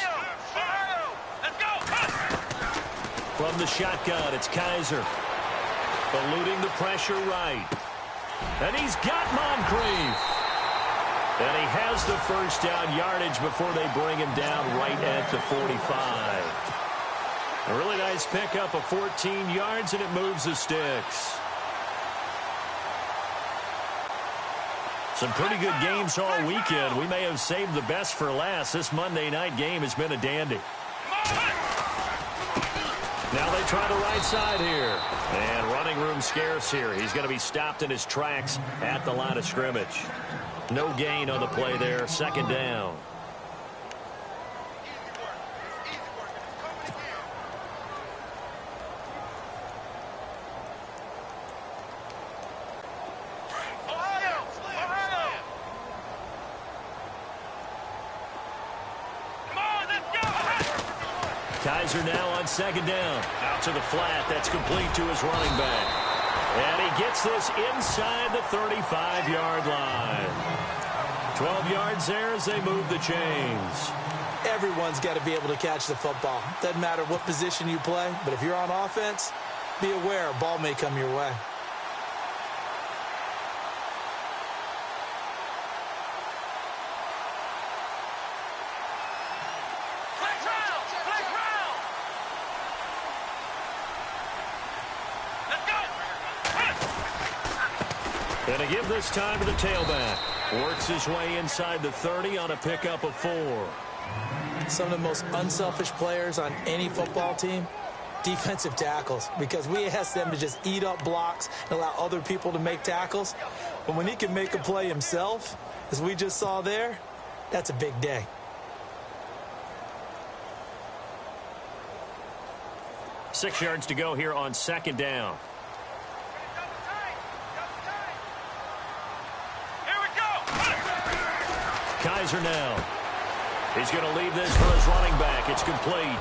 Let's go. From the shotgun, it's Kaiser. Eluding the pressure right. And he's got Moncrief. And he has the 1st down yardage before they bring him down right at the 45. A really nice pickup of 14 yards, and it moves the sticks. Some pretty good games all weekend. We may have saved the best for last. This Monday night game has been a dandy. Now they try the right side here. And running room scarce here. He's going to be stopped in his tracks at the line of scrimmage. No gain on the play there. 2nd down. Kaiser now on 2nd down. Out to the flat. That's complete to his running back. And he gets this inside the 35-yard line. 12 yards there as they move the chains. Everyone's got to be able to catch the football. Doesn't matter what position you play, but if you're on offense, be aware a ball may come your way. And to give this time to the tailback. Works his way inside the 30 on a pickup of 4. Some of the most unselfish players on any football team, defensive tackles, because we ask them to just eat up blocks and allow other people to make tackles. But when he can make a play himself, as we just saw there, that's a big day. Six yards to go here on 2nd down. Kaiser now. He's going to leave this for his running back. It's complete.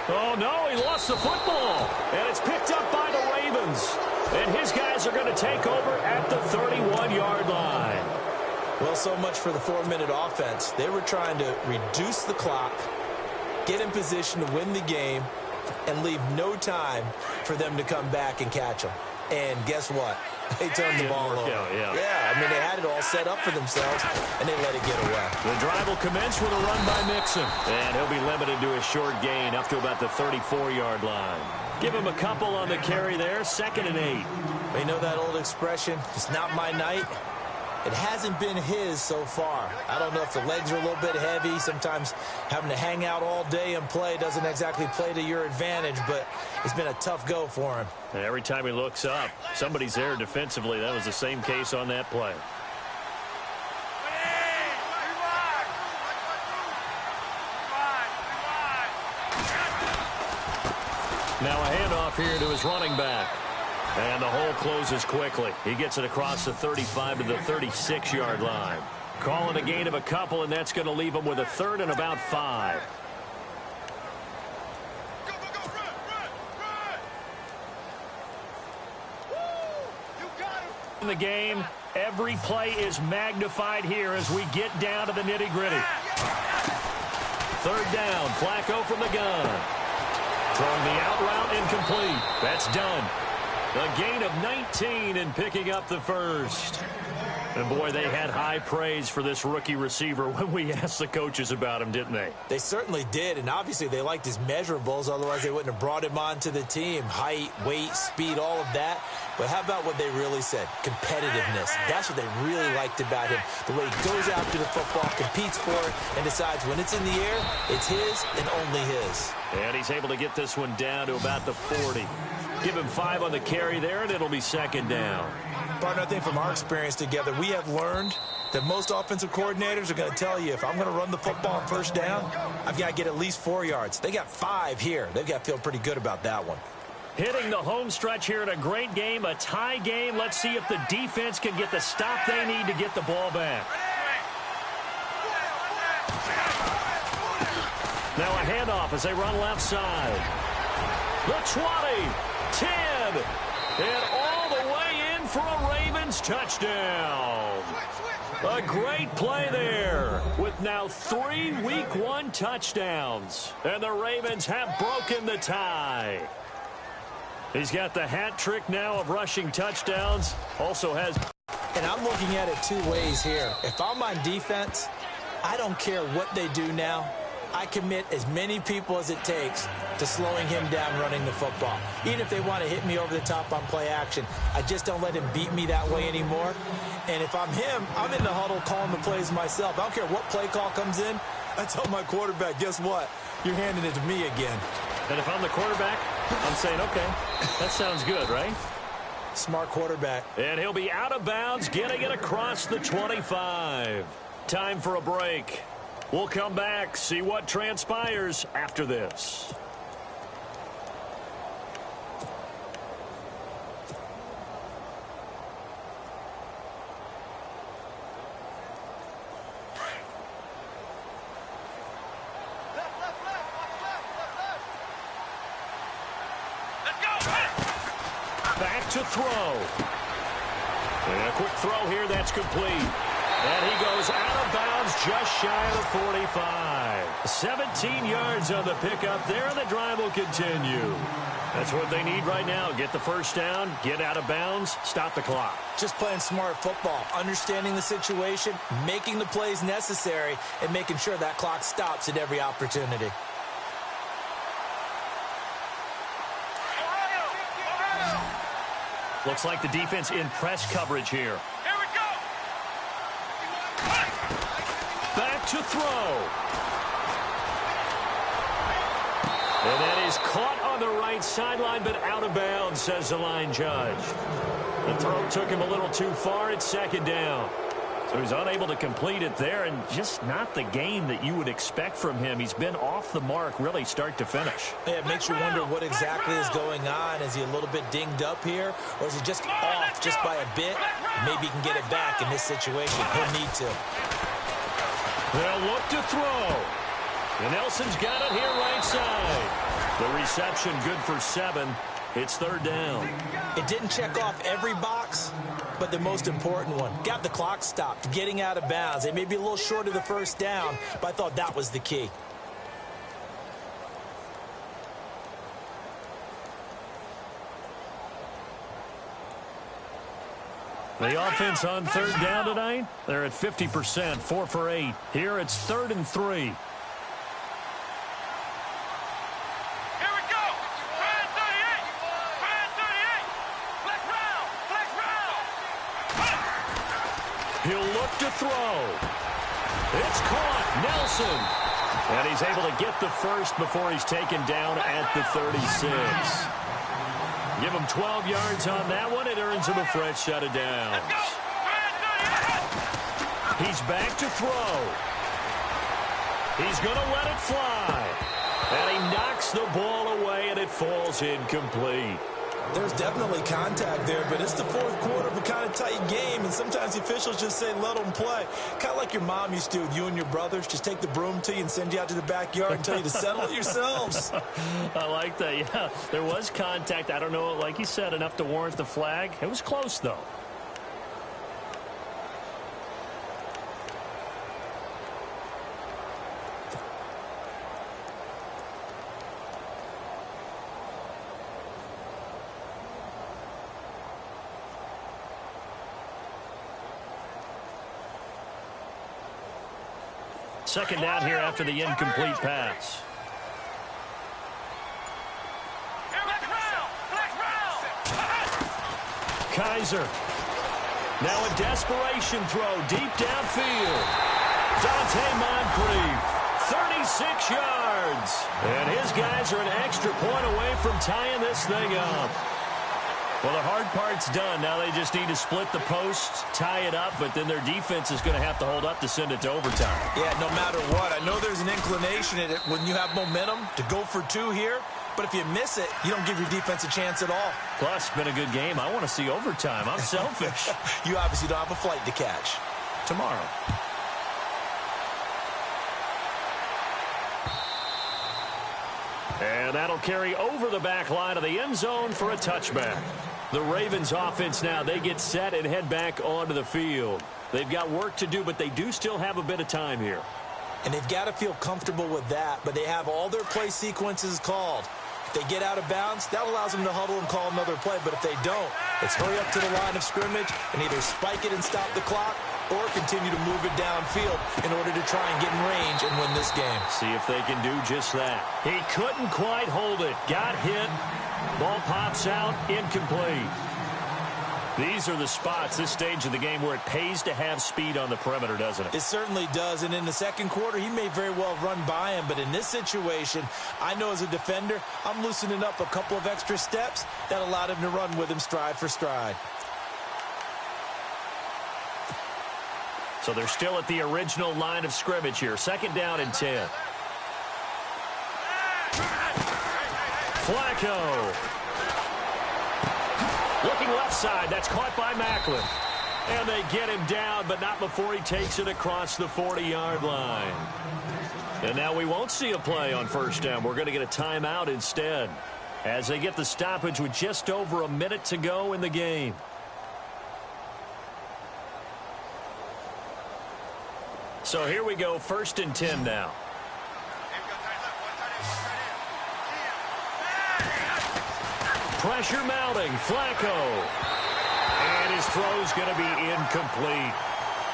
Oh, no, he lost the football. And it's picked up by the Ravens. And his guys are going to take over at the 31-yard line. Well, so much for the 4-minute offense. They were trying to reduce the clock, get in position to win the game, and leave no time for them to come back and catch them. And guess what? They turned the ball over. Yeah, I mean, they had it all set up for themselves, and they let it get away. The drive will commence with a run by Mixon. And he'll be limited to a short gain up to about the 34-yard line. Give him a couple on the carry there. 2nd and 8. They know that old expression, it's not my night. It hasn't been his so far. I don't know if the legs are a little bit heavy. Sometimes having to hang out all day and play doesn't exactly play to your advantage, but it's been a tough go for him. And every time he looks up, somebody's there defensively. That was the same case on that play. Now a handoff here to his running back. And the hole closes quickly. He gets it across the 35 to the 36-yard line. Calling a gain of a couple, and that's going to leave him with a 3rd and about 5. In the game, every play is magnified here as we get down to the nitty-gritty. 3rd down, Flacco from the gun. Throwing the out route incomplete. That's done. A gain of 19 and picking up the 1st. And, boy, they had high praise for this rookie receiver when we asked the coaches about him, didn't they? They certainly did, and obviously they liked his measurables. Otherwise, they wouldn't have brought him onto the team. Height, weight, speed, all of that. But how about what they really said? Competitiveness. That's what they really liked about him. The way he goes after the football, competes for it, and decides when it's in the air, it's his and only his. And he's able to get this one down to about the 40. Give him 5 on the carry there, and it'll be 2nd down. Partner, I think from our experience together, we have learned that most offensive coordinators are going to tell you, if I'm going to run the football on 1st down, I've got to get at least 4 yards. They got 5 here. They've got to feel pretty good about that one. Hitting the home stretch here in a great game, a tie game. Let's see if the defense can get the stop they need to get the ball back. Now a handoff as they run left side. The 20, 10, and all the way in for a Ravens touchdown. A great play there with now 3 Week 1 touchdowns. And the Ravens have broken the tie. He's got the hat trick now of rushing touchdowns. Also has... And I'm looking at it 2 ways here. If I'm on defense, I don't care what they do now. I commit as many people as it takes to slowing him down running the football. Even if they want to hit me over the top on play action, I just don't let him beat me that way anymore. And if I'm him, I'm in the huddle calling the plays myself. I don't care what play call comes in. I tell my quarterback, guess what? You're handing it to me again. And if I'm the quarterback, I'm saying, okay, that sounds good, right? Smart quarterback. And he'll be out of bounds, getting it across the 25. Time for a break. We'll come back, see what transpires after this. Back to throw. And a quick throw here that's complete. And he goes out of bounds just shy of the 45. 17 yards on the pickup there, and the drive will continue. That's what they need right now. Get the 1st down, get out of bounds, stop the clock. Just playing smart football, understanding the situation, making the plays necessary, and making sure that clock stops at every opportunity. Looks like the defense in press coverage here. Here we go. Back to throw. And that is caught on the right sideline, but out of bounds, says the line judge. The throw took him a little too far. It's 2nd down. So he's unable to complete it there, and just not the game that you would expect from him. He's been off the mark, really, start to finish. Yeah, it makes you wonder what exactly is going on. Is he a little bit dinged up here, or is he just off just by a bit? Maybe he can get it back in this situation. He'll need to. They'll look to throw. And Nelson's got it here right side. The reception good for 7. It's 3rd down. It didn't check off every box, but the most important one. Got the clock stopped, getting out of bounds. They may be a little short of the 1st down, but I thought that was the key. The offense on 3rd down tonight, they're at 50%, 4 for 8. Here it's 3rd and 3. He'll look to throw. It's caught. Nelson. And he's able to get the 1st before he's taken down at the 36. Give him 12 yards on that one. It earns him a fresh set of downs. He's back to throw. He's going to let it fly. And he knocks the ball away, and it falls incomplete. There's definitely contact there, but it's the fourth quarter of a kind of tight game, and sometimes the officials just say, let them play. Kind of like your mom used to with you and your brothers. Just take the broom to you and send you out to the backyard and tell you to settle it yourselves. I like that, yeah. There was contact. I don't know, like you said, enough to warrant the flag. It was close, though. Second down here after the incomplete pass. Kaiser. Now a desperation throw deep downfield. Dante Moncrief, 36 yards. And his guys are an extra point away from tying this thing up. Well, the hard part's done. Now they just need to split the posts, tie it up, but then their defense is going to have to hold up to send it to overtime. Yeah, no matter what. I know there's an inclination in it when you have momentum to go for two here, but if you miss it, you don't give your defense a chance at all. Plus, it's been a good game. I want to see overtime. I'm selfish. You obviously don't have a flight to catch. Tomorrow. And that'll carry over the back line of the end zone for a touchback. The Ravens offense now, they get set and head back onto the field. They've got work to do, but they do still have a bit of time here. And they've got to feel comfortable with that, but they have all their play sequences called. If they get out of bounds, that allows them to huddle and call another play, but if they don't, it's hurry up to the line of scrimmage and either spike it and stop the clock or continue to move it downfield in order to try and get in range and win this game. See if they can do just that. He couldn't quite hold it. Got hit. Ball pops out. Incomplete. These are the spots, this stage of the game, where it pays to have speed on the perimeter, doesn't it? It certainly does, and in the second quarter, he may very well run by him, but in this situation, I know as a defender, I'm loosening up a couple of extra steps that allowed him to run with him stride for stride. So they're still at the original line of scrimmage here. Second down and 10. Flacco. Looking left side. That's caught by Macklin. And they get him down, but not before he takes it across the 40-yard line. And now we won't see a play on first down. We're going to get a timeout instead as they get the stoppage with just over a minute to go in the game. So here we go, first and 10 now. Pressure mounting, Flacco. And his throw's going to be incomplete.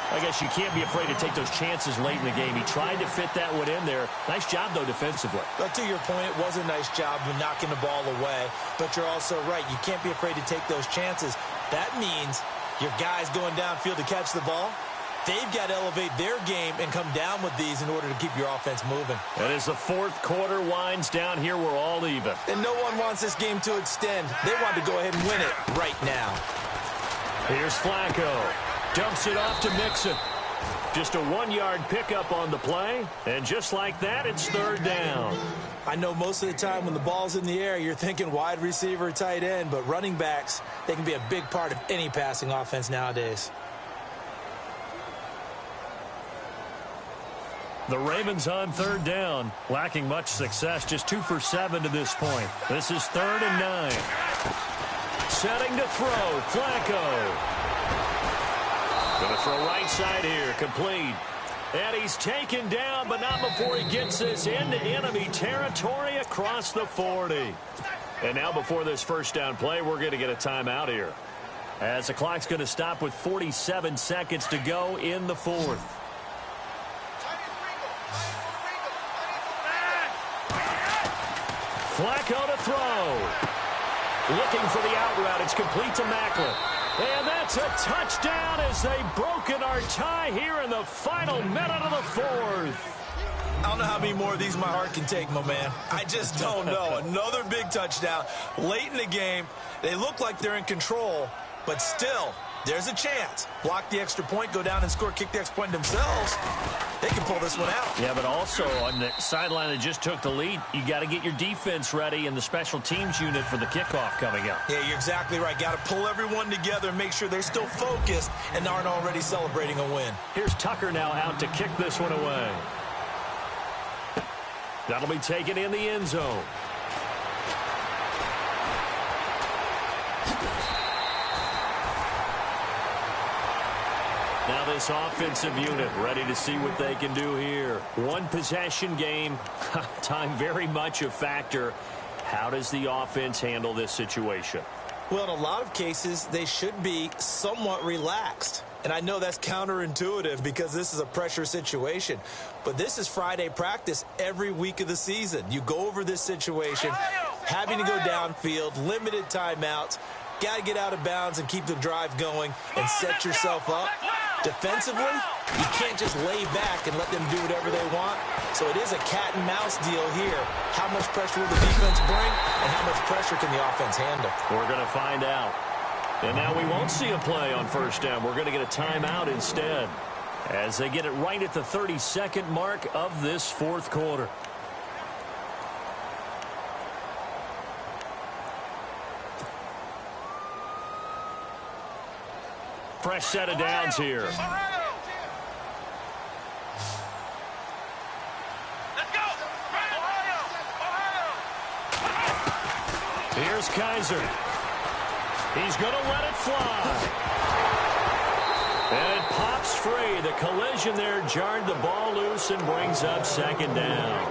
I guess you can't be afraid to take those chances late in the game. He tried to fit that one in there. Nice job, though, defensively. But to your point, it was a nice job of knocking the ball away. But you're also right. You can't be afraid to take those chances. That means your guys going downfield to catch the ball, they've got to elevate their game and come down with these in order to keep your offense moving. And as the fourth quarter winds down here, we're all even. And no one wants this game to extend. They want to go ahead and win it right now. Here's Flacco. Dumps it off to Mixon. Just a 1-yard pickup on the play. And just like that, it's third down. I know most of the time when the ball's in the air, you're thinking wide receiver, tight end. But running backs, they can be a big part of any passing offense nowadays. The Ravens on third down, lacking much success, just 2 for 7 to this point. This is 3rd and 9. Setting to throw, Flacco. Going to throw right side here, complete. And he's taken down, but not before he gets this into enemy territory across the 40. And now before this first down play, we're going to get a timeout here, as the clock's going to stop with 47 seconds to go in the fourth. Flacco to throw. Looking for the out route. It's complete to Macklin. And that's a touchdown as they've broken our tie here in the final minute of the fourth. I don't know how many more of these my heart can take, my man. I just don't know. Another big touchdown late in the game. They look like they're in control, but still, There's a chance. Block the extra point, go down and score, kick the extra point themselves. They can pull this one out. Yeah, but also on the sideline that just took the lead, you got to get your defense ready and the special teams unit for the kickoff coming up. Yeah, you're exactly right. Got to pull everyone together and make sure they're still focused and aren't already celebrating a win. Here's Tucker now out to kick this one away. That'll be taken in the end zone. Now this offensive unit ready to see what they can do here. One possession game, time very much a factor. How does the offense handle this situation? Well, in a lot of cases, they should be somewhat relaxed. And I know that's counterintuitive because this is a pressure situation. But this is Friday practice every week of the season. You go over this situation, having to go downfield, limited timeouts, got to get out of bounds and keep the drive going and set yourself up. Defensively, you can't just lay back and let them do whatever they want. So it is a cat and mouse deal here. How much pressure will the defense bring and how much pressure can the offense handle? We're going to find out. And now we won't see a play on first down. We're going to get a timeout instead as they get it right at the 32nd mark of this fourth quarter. Fresh set of downs here. Let's go! Here's Kaiser. He's going to let it fly. And it pops free. The collision there jarred the ball loose and brings up second down.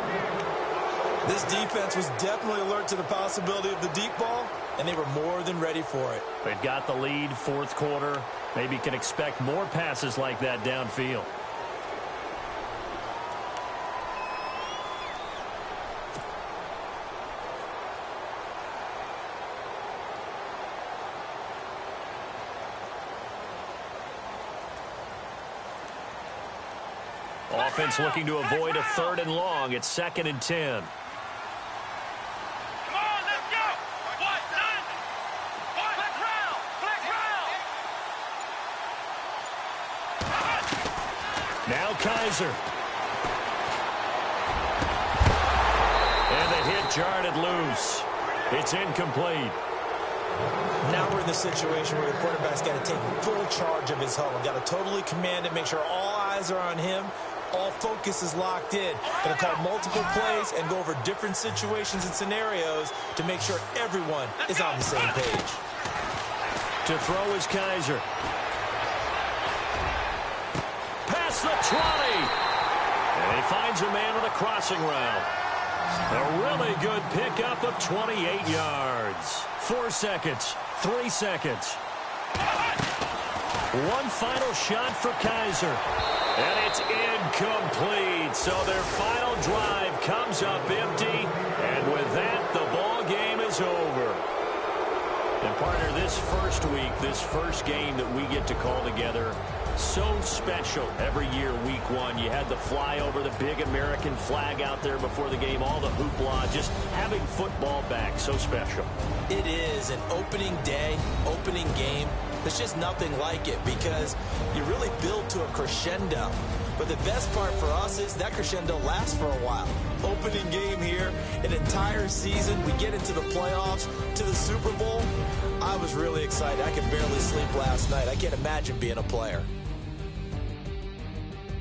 This defense was definitely alert to the possibility of the deep ball, and they were more than ready for it. They've got the lead, fourth quarter. Maybe can expect more passes like that downfield. Offense looking to avoid a 3rd and long. It's 2nd and 10. Come on, let's go! What? None! What? Flex round! Flex round! Now Kaiser. And the hit jarred it loose. It's incomplete. Now we're in the situation where the quarterback's got to take full charge of his huddle. Got to totally command it, make sure all eyes are on him. All focus is locked in. Going to call multiple plays and go over different situations and scenarios to make sure everyone is on the same page. To throw is Kaiser. Past the 20. And he finds a man on the crossing route. A really good pickup of 28 yards. 4 seconds. 3 seconds. One final shot for Kaiser. And it's incomplete. So their final drive comes up empty. And with that, the ball game is over. And partner, this first week, this first game that we get to call together, so special every year, week one. You had the flyover, the big American flag out there before the game, all the hoopla, just having football back, so special. It is an opening day, opening game. There's just nothing like it because you really build to a crescendo. But the best part for us is that crescendo lasts for a while. Opening game here, an entire season. We get into the playoffs, to the Super Bowl. I was really excited. I could barely sleep last night. I can't imagine being a player.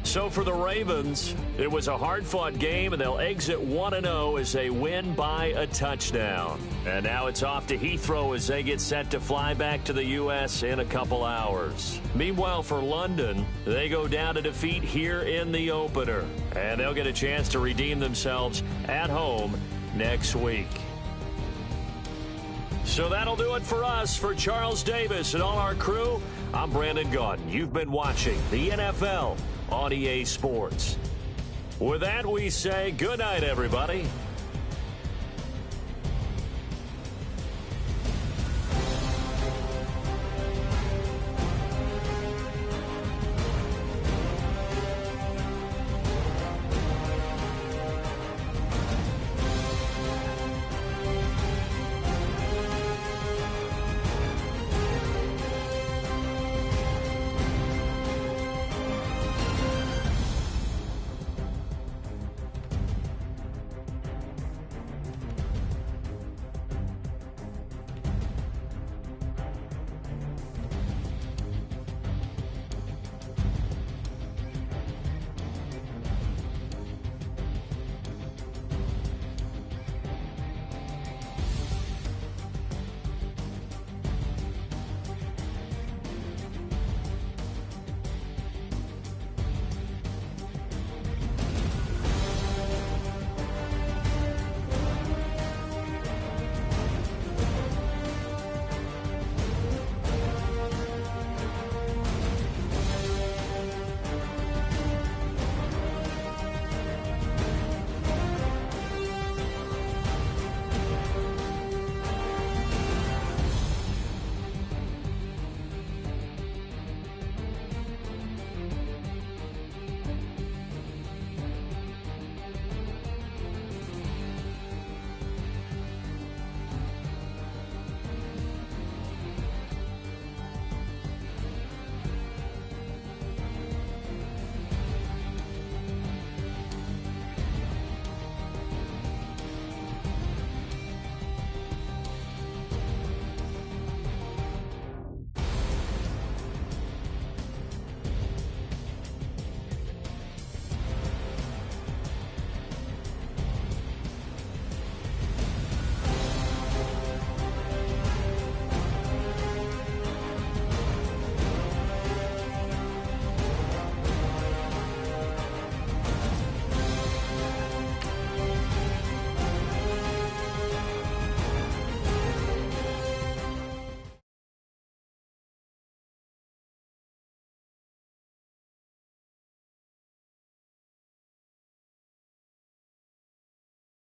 So for the Ravens, it was a hard-fought game, and they'll exit 1-0 as they win by a touchdown. And now it's off to Heathrow as they get set to fly back to the U.S. in a couple hours. Meanwhile, for London, they go down to defeat here in the opener. And they'll get a chance to redeem themselves at home next week. So that'll do it for us. For Charles Davis and all our crew, I'm Brandon Gaudin. You've been watching the NFL on EA Sports. With that, we say good night, everybody.